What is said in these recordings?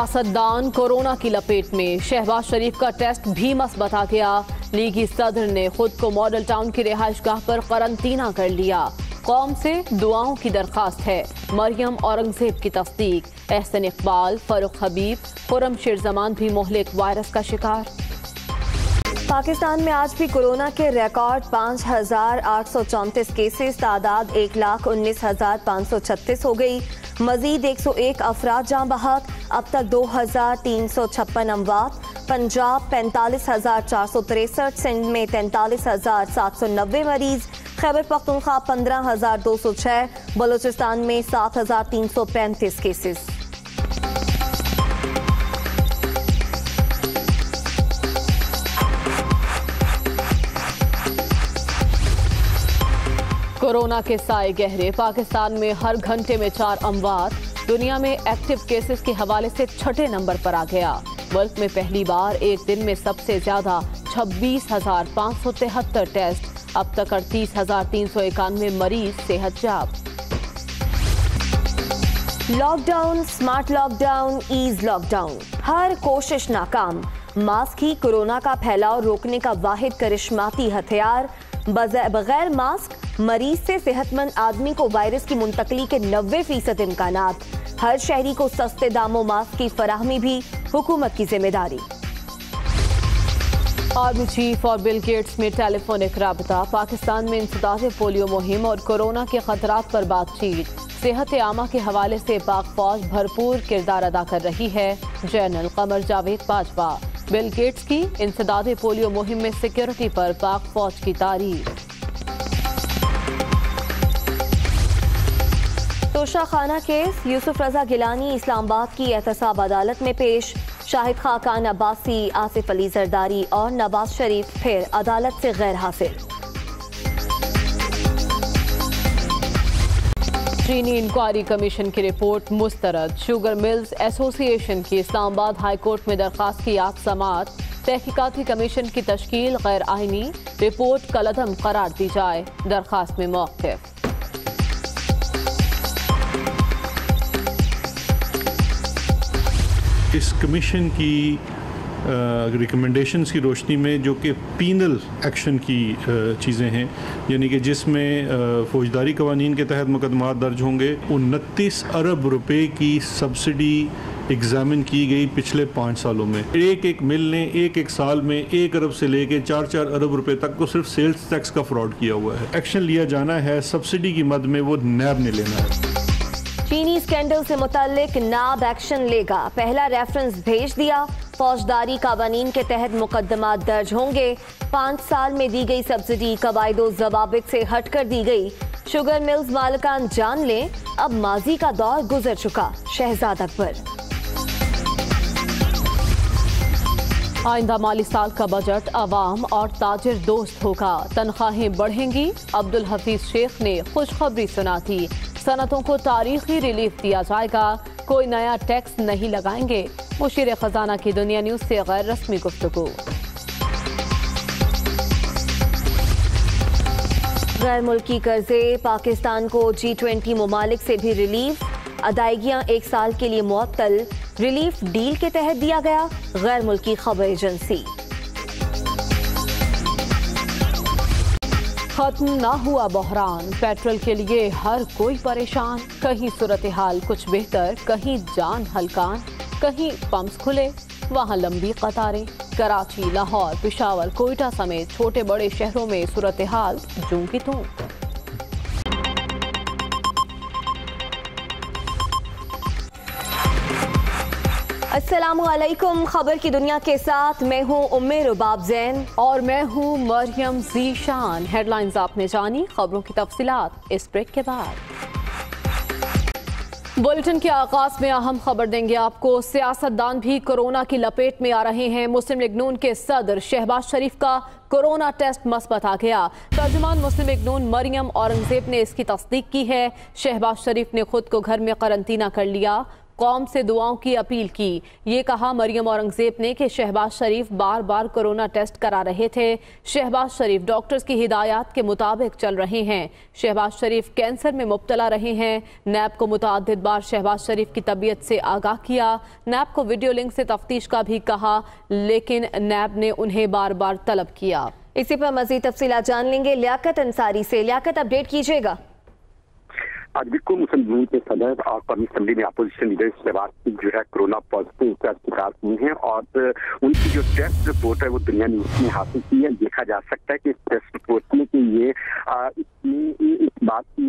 सियासतदान कोरोना की लपेट में, शहबाज शरीफ का टेस्ट भी मस्बत आ गया। लीगी सदर ने खुद को मॉडल टाउन की रिहाइशगाह पर करंतना कर लिया। कौम से दुआओं की दरख्वास्त है। मरियम औरंगजेब की तस्दीक। एहसन इकबाल, फरूख हबीब, खुर्रम शेरजमान भी मोहलिक वायरस का शिकार। पाकिस्तान में आज भी कोरोना के रिकॉर्ड 5,834 केसेस, तादाद 1,19,536 हो गई। मजीद 101 अफराद जाँ बहक। अब तक 2,356 अमवात। पंजाब 45,463, सिंध में 43,790 मरीज, खैबर पख्तूनख्वा 15,206, बलूचिस्तान में 7,335 केसेस। कोरोना के साए गहरे, पाकिस्तान में हर घंटे में 4 अमवात। दुनिया में एक्टिव केसेस के हवाले से 6ठे नंबर पर आ गया। मुल्क में पहली बार एक दिन में सबसे ज्यादा 26,573 टेस्ट। अब तक 38,391 मरीज सेहतयाब। Lockdown, smart lockdown, ease lockdown, हर कोशिश नाकाम। मास्क ही कोरोना का फैलाव रोकने का वाहिद करिश्माती हथियार। बगैर मास्क मरीज से सेहतमंद आदमी को वायरस की मुंतकली के 90% इम्कानात। हर शहरी को सस्ते दामों मास्क की फराहमी भी हुकूमत की जिम्मेदारी। आर्मी चीफ और बिल गेट्स में टेलीफोनिक राबता। पाकिस्तान में इंसदाद पोलियो मुहिम और कोरोना के खतरात पर बातचीत। सेहत आमा के हवाले से पाक फौज भरपूर किरदार अदा कर रही है। General Qamar Javed Bajwa. Bill Gates की इंसदाद पोलियो मुहिम में सिक्योरिटी पर पाक फौज की तारीफ। तोशा खाना केस, यूसुफ रजा गिलानी इस्लामाबाद की एहतसाब अदालत में पेश। शाहिद खाकान अब्बासी, आसिफ अली जरदारी और नवाज शरीफ फिर अदालत से गैर हासिल। चीनी इंक्वायरी कमीशन की रिपोर्ट मुस्तरद। शुगर मिल्स एसोसिएशन की इस्लामाबाद हाई कोर्ट में दरखास्त की आज समाअत। तहकीकाती कमीशन की तश्कील गैर आईनी, रिपोर्ट कलअदम करार दी जाए। दरखास्त में मौक़िफ़। इस कमीशन की रिकमेंडेशंस की रोशनी में, जो कि पीनल एक्शन की चीज़ें हैं, यानी कि जिसमें फौजदारी कवानीन के तहत मुकदमा दर्ज होंगे, 29 अरब रुपए की सब्सिडी एग्जामिन की गई पिछले 5 सालों में। एक मिल ने एक साल में 1 अरब से लेके 4 अरब रुपए तक को सिर्फ सेल्स टैक्स का फ्रॉड किया हुआ है। एक्शन लिया जाना है, सब्सिडी की मद में वो नैब ने लेना है। चीनी स्कैंडल से मुताल्लिक नाब एक्शन लेगा। पहला रेफरेंस भेज दिया। फौजदारी कानून के तहत मुकदमा दर्ज होंगे। 5 साल में दी गई सब्सिडी कवायदो ज़वाबित से हटकर दी गई। शुगर मिल्स मालिकान जान लें, अब माजी का दौर गुजर चुका। शहजाद अकबर। आइंदा माली साल का बजट अवाम और ताजिर दोस्त होगा। तनख्वाहें बढ़ेंगी। अब्दुल हफीज शेख ने खुशखबरी सुना थी। सनतों को तारीखी रिलीफ दिया जाएगा। कोई नया टैक्स नहीं लगाएंगे। मुशीर खजाना की दुनिया न्यूज से गैर रस्मी गुफ्तगू। गैर मुल्की कर्जे, पाकिस्तान को G20 ममालिक से भी रिलीफ। अदायगियां 1 साल के लिए मुअत्तल। रिलीफ डील के तहत दिया गया। गैर मुल्की खबर एजेंसी। खत्म ना हुआ बहरान, पेट्रोल के लिए हर कोई परेशान। कहीं सूरत हाल कुछ बेहतर, कहीं जान हलकान। कहीं पंप्स खुले, वहाँ लंबी कतारें। कराची, लाहौर, पेशावर, कोयटा समेत छोटे बड़े शहरों में सूरत हाल जूं की तूं। अस्सलामुअलैकुम। खबर की दुनिया के साथ मैं हूँ उम्मे रुबाब ज़ैन और मैं हूँ मरियम ज़ीशान। हेडलाइंस आपने जानी, खबरों की तफसीलात इस ब्रेक के बाद। बुलेटिन के आगाज में अहम खबर देंगे आपको। सियासतदान भी कोरोना की लपेट में आ रहे हैं। मुस्लिम लीग नून के सदर शहबाज शरीफ का कोरोना टेस्ट मस्बत आ गया। तर्जुमान मुस्लिम लीग नून मरियम औरंगजेब ने इसकी तस्दीक की है। शहबाज शरीफ ने खुद को घर में करंतना कर लिया। कौम से दुआओं की अपील की। ये कहा मरियम औरंगजेब ने कि शहबाज शरीफ बार बार कोरोना टेस्ट करा रहे थे। शहबाज शरीफ डॉक्टर्स की हिदायत के मुताबिक चल रहे हैं। शहबाज शरीफ कैंसर में मुब्तला रहे हैं। नैब को मुतअद्दिद बार शहबाज शरीफ की तबीयत से आगाह किया। नैब को वीडियो लिंक से तफ्तीश का भी कहा, लेकिन नैब ने उन्हें बार बार तलब किया। इसी पर मजीद तफसीलात जान लेंगे लियाकत अंसारी से। लियाकत, अपडेट कीजिएगा। आज बिल्कुल मुस्लिम लीग के सदर और कौमी असम्बली में अपोजिशन लीडर शहबाज शरीफ जो है कोरोना पॉजिटिव का शिकार हुए हैं और उनकी जो टेस्ट रिपोर्ट है वो दुनिया न्यूज ने हासिल की है। देखा जा सकता है कि इस टेस्ट रिपोर्ट में कि ये इस बात की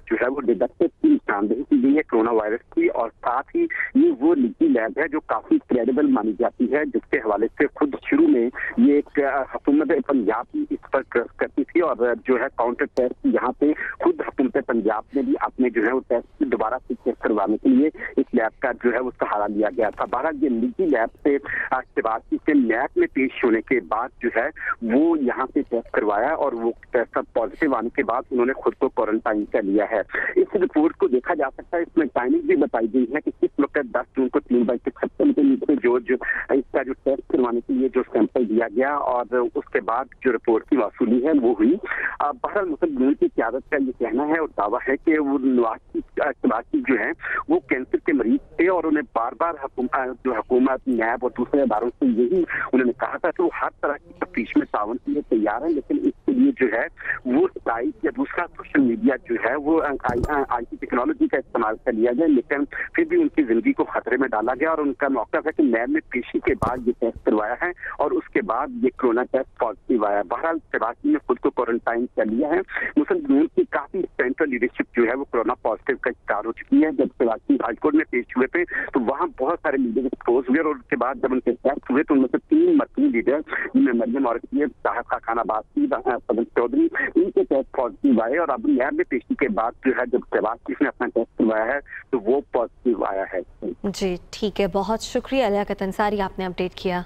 जो है वो डिडक्टिव की निशानदेही की गई है कोरोना वायरस की, और साथ ही ये वो निजी लैब है जो काफी क्रेडिबल मानी जाती है, जिसके हवाले से खुद शुरू में ये एक हुकूमत पंजाब की इस पर ट्रस्ट करती थी और जो है काउंटर टेस्ट यहाँ पे खुद हुकूमत पंजाब ने भी अपने जो है वो टेस्ट दोबारा से चेक करवाने के लिए इस लैब का जो है वो सहारा लिया गया था। बहरहाल ये निजी लैब से शहबाज के लैब में पेश होने के बाद जो है वो यहाँ पे टेस्ट करवाया और वो टेस्ट पॉजिटिव आने के बाद उन्होंने खुद को क्वारंटाइन कर लिया है। इस रिपोर्ट को देखा जा सकता है, इसमें टाइमिंग भी बताई गई है कि किस वक्त 10 जून को 3:56 के नीचे जो इसका जो टेस्ट करवाने के लिए जो सैंपल दिया गया और उसके बाद जो रिपोर्ट की वसूली है वो हुई। बहरहाल मुस्लिम लीग की क़यादत का ये कहना है और दावा है कि वो शहबाज जो है वो कैंसर के मरीज थे और उन्हें बार बार जो हुकूमत, नैब और दूसरे इदारों से यही उन्होंने कहा था कि वो हर तरह की तफ्तीश में ताउन के लिए तैयार है, लेकिन इसके लिए जो है वो साइट या दूसरा सोशल मीडिया जो है वो IT टेक्नोलॉजी का इस्तेमाल कर लिया गया, लेकिन फिर भी उनकी जिंदगी को खतरे में डाला गया और उनका मौका था कि नैब में पेशी के बाद ये टेस्ट करवाया है और उसके बाद ये कोरोना टेस्ट पॉजिटिव आया। बहरहाल शहबाज ने खुद को क्वारंटाइन कर लिया है। मुस्लिम लीग की काफी सेंट्रल लीडरशिप जो है वो कोरोना पॉजिटिव का शिकार हो चुकी है। जब शहबाज हाईकोर्ट में पेश हुए थे तो वहाँ बहुत सारे लीडर एक्सपोज हुए और उसके बाद जब उनके टेस्ट हुए तो उनमें से 3 मर्कजी लीडर जिनमें मरियम औरंगजेब, साहब का खाना बासी, फजल चौधरी, इनके टेस्ट पॉजिटिव आए और अब नैब में पेशी के बाद जो है जब शहबाज ने अपना टेस्ट करवाया है तो वो पॉजिटिव आया है। जी ठीक है, बहुत शुक्रिया लियाकत अंसारी, आपने अपडेट किया।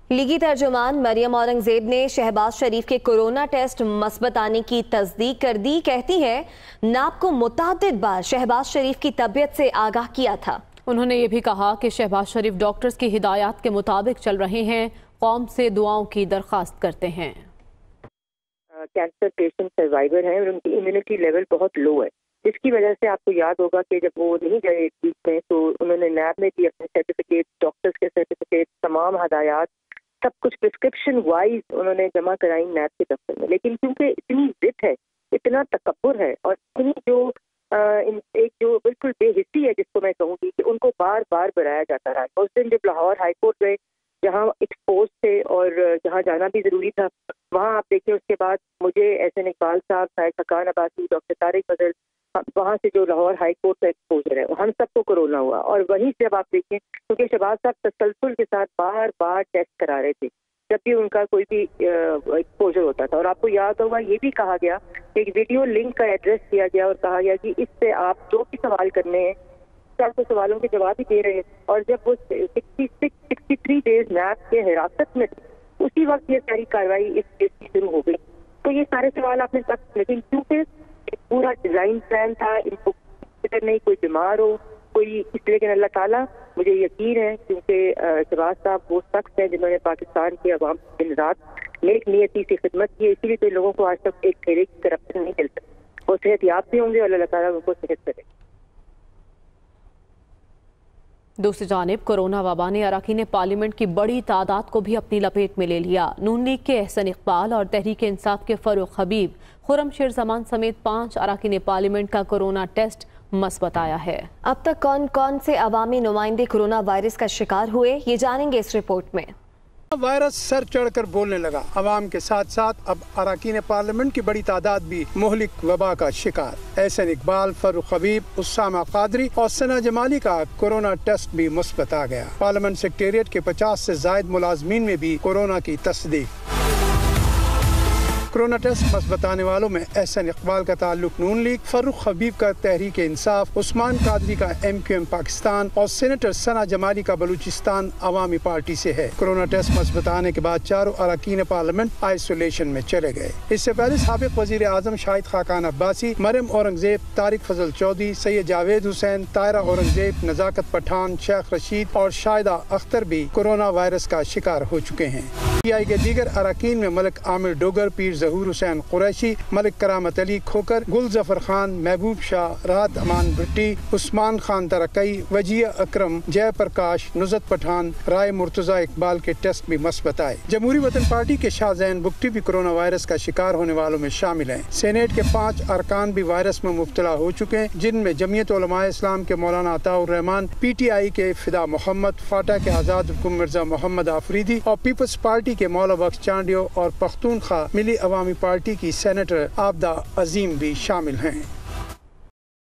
लीगी तर्जुमान मरियम औरंगजेब ने शहबाज शरीफ के कोरोना टेस्ट मस्बत आने की तस्दीक कर दी। कहती है नाब को मुतअद्दिद बार शहबाज शरीफ की तबीयत से आगाह किया था। उन्होंने ये भी कहा कि शहबाज शरीफ डॉक्टर्स की हिदायत के मुताबिक चल रहे हैं, कौम से दुआओं की दरख्वास्त करते हैं। कैंसर पेशेंट सर्वाइवर हैं और उनकी इम्यूनिटी लेवल बहुत लो है, जिसकी वजह से आपको याद होगा कि जब वो नहीं गए बीच में तो उन्होंने नैब में भी अपने सर्टिफिकेट, डॉक्टर्स के सर्टिफिकेट, तमाम हदायत सब कुछ प्रिस्क्रिप्शन वाइज उन्होंने जमा कराई नैब के दफ्तर में। लेकिन क्योंकि इतनी जिद है, इतना तकब्बुर है और इतनी जो एक जो बिल्कुल बेहिस्सी है जिसको मैं कहूँगी कि उनको बार बार बुलाया जाता रहा। उस दिन जब लाहौर हाई कोर्ट गए जहाँ एक्सपोज थे और जहाँ जाना भी ज़रूरी था, वहाँ आप देखें उसके बाद मुझे एहसन इकबाल साहब, साहिद हकान अब्बासी, डॉक्टर तारिक फजल, वहाँ से जो लाहौर हाई कोर्ट का एक्सपोजर है हम सबको कोरोना हुआ। और वहीं से अब आप देखें क्योंकि शहबाज साहब तसलसल के साथ बार बार टेस्ट करा रहे थे जब भी उनका कोई भी एक्सपोजर होता था। और आपको याद होगा ये भी कहा गया कि एक वीडियो लिंक का एड्रेस दिया गया और कहा गया कि इससे आप जो भी सवाल करने हैं आपको सवालों के जवाब ही दे रहे हैं। और जब वो 63 डेज नैब के हिरासत में थे उसी वक्त ये सारी कार्रवाई इस केस की शुरू हो गई। तो ये सारे सवाल आपने तक, लेकिन क्योंकि पूरा डिजाइन प्लान था, इनको नहीं कोई बीमार हो कोई, इसलिए कि अल्लाह ताला मुझे यकीन है क्योंकि शहबाज साहब वो शख्स हैं जिन्होंने पाकिस्तान की आवाम दिन रात नेक नियति से खिदमत की, इसीलिए तो लोगों को आज तक एक फेरे की करप्शन नहीं मिल सकती। वो सेहतयाब भी होंगे और अल्लाह ताला उनको सेहत करे। दूसरी जानिब कोरोना वबा ने अरकान पार्लियामेंट की बड़ी तादाद को भी अपनी लपेट में ले लिया। नून लीग के एहसन इकबाल और तहरीक इंसाफ के फरूख हबीब, खुर्रमशेर जमान समेत 5 अरकान पार्लियामेंट का कोरोना टेस्ट मस्बत आया है। अब तक कौन कौन से अवामी नुमाइंदे कोरोना वायरस का शिकार हुए, ये जानेंगे इस रिपोर्ट में। वायरस सर चढ़कर बोलने लगा। अवाम के साथ साथ अब अरकान पार्लियामेंट की बड़ी तादाद भी मोहलिक वबा का शिकार। एहसन इकबाल, फरूख हबीब, उस्सामा कादरी और सना जमाली का कोरोना टेस्ट भी मुस्बत आ गया। पार्लियामेंट सेक्रेटेरिएट के 50 से ज्यादा मुलाजमीन में भी कोरोना की तस्दीक। कोरोना टेस्ट मस्बत आने वालों में एहसन इकबाल का ताल्लुक नून लीग, फर्रुख हबीब का तहरीक इंसाफ, उस्मान कादरी का MQM पाकिस्तान और सेनेटर सना जमाली का बलूचिस्तान अवामी पार्टी से है। कोरोना टेस्ट मस्बत आने के बाद चारों अरकान पार्लियामेंट आइसोलेशन में चले गए। इससे पहले साबिक वजीर आजम शाहिद खाकान अब्बासी, मरियम औरंगजेब, तारिक फजल चौधरी, सैयद जावेद हुसैन, तायरा औरंगजेब, नजाकत पठान, शेख रशीद और शाहिदा अख्तर भी कोरोना वायरस का शिकार हो चुके हैं। PTI के दीगर अरकान में मलिक आमिर डोगर, पीर जहूर हुसैन कुरैशी, मलिक करामत अली खोकर, गुल जफर खान, महबूब शाह, राहत अमान भट्टी, उस्मान खान तरकई, वजिया अकरम, जय प्रकाश, नुजत पठान, राय मुर्तजा इकबाल के टेस्ट भी मस्बत आए। जमहूरी वतन पार्टी के शाहजैन बुगटी भी कोरोना वायरस का शिकार होने वालों में शामिल हैं। सेनेट के 5 अरकान भी वायरस में मुब्तला हो चुके हैं, जिनमें जमीयत उलमाए इस्लाम के मौलाना अताउर रहमान, PTI के फिदा मोहम्मद, फाटा के आजाद हुकुम मिर्जा मोहम्मद आफरीदी और पीपल्स पार्टी के मौला बख्श चांडियो और पख्तूनख्वा मिली अवामी पार्टी की सेनेटर आबदा अजीम भी शामिल हैं।